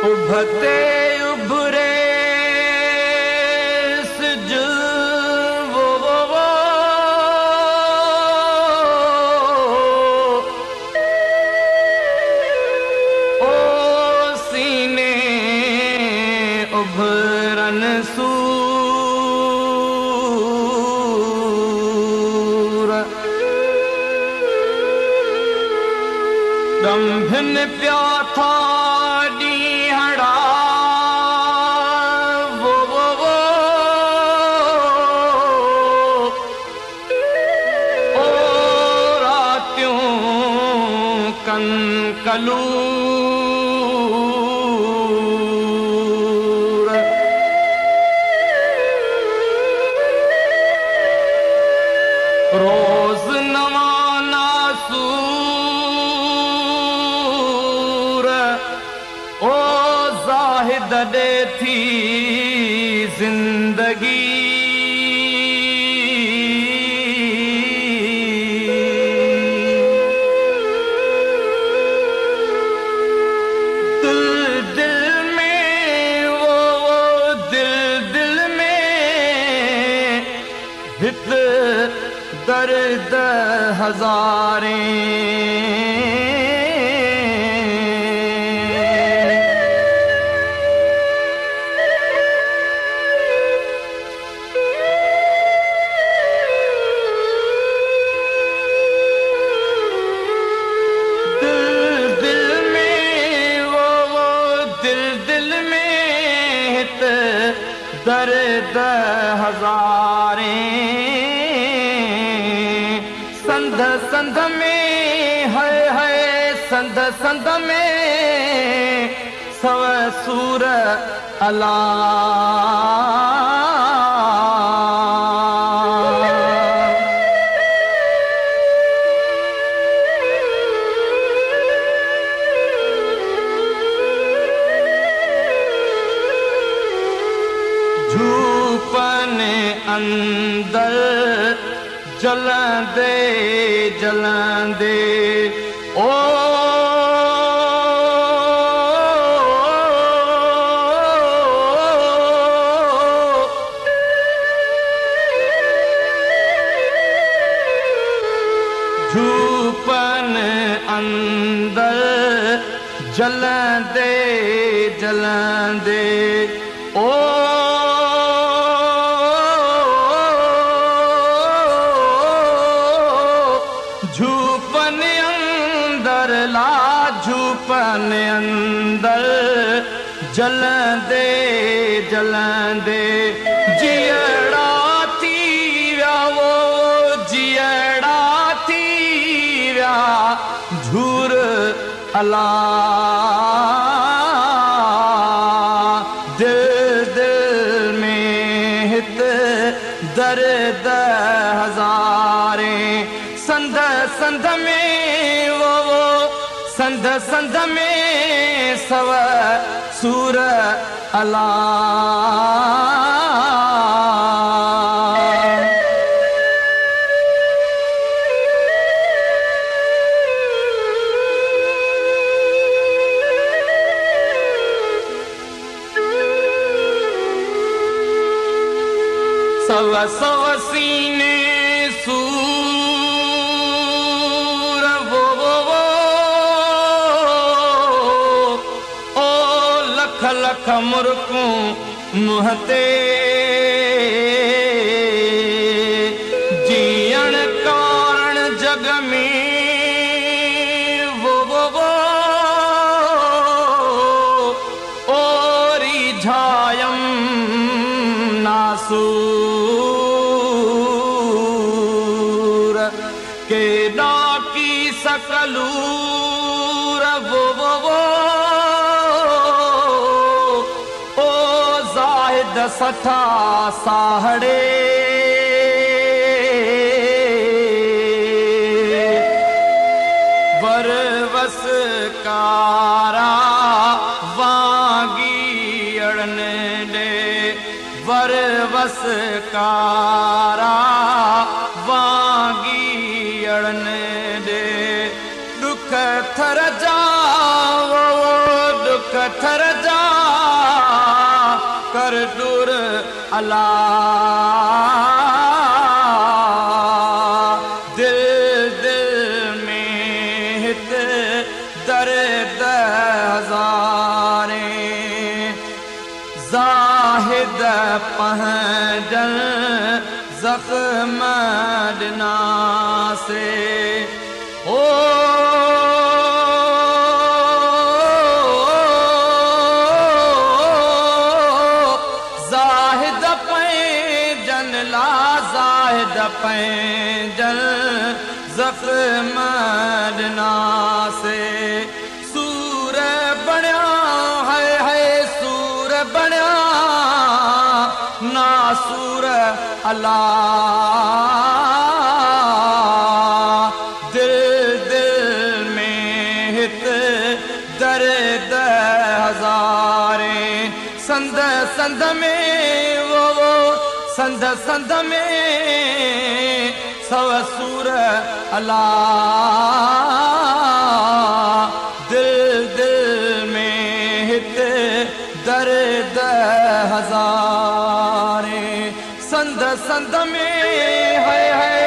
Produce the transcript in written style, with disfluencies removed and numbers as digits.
उभते उभरे ओ सीने उभरन सूर दंभिन प्या था कंकलूर रोज नवाना सूर ओ जाहिद दे थी जिंदगी दर्द हजारे दिल में वो दिल में हित दर्द हजारे संध संध में है संध संध में सव सूर अला झूपन अंदर जलंदे जलंदे ओ झूपन अंदर जलंदे जलंदे ओ झूपन अंदर ला झूपन अंदर जलंदे जलंदे जियड़ा थी व्या वो जियड़ा थी व्या झूर अला दिल में हित दर्द हजारे संध संध में वो संध संध में सव सूर अला सव सव सीने सूर वो ओ लख लख मुर्कूं मुहते जीअण कारण जग में वो ओ रिझायम नासूर के डाकी सकलूर वो ओ जाहिद सठा साहड़े वर वस कारा वांगी अड़न दे वर वस कारा वांगी अड़न दे दुख थर जा दुख थर जा कर दूर अला दिल दिल में हित दर्द हज़ारे ज़ाहिद पहजन ज़ख्म दिना से ओ पैंजल ज़ख्म दिना से सूर बणिया है सूर बणिया ना सूर अला दिल दिल में हित दर्द हज़ारे संद संद में वो संद संद में सव सूर अला दिल दिल में हित दर्द हज़ारे संद संद में है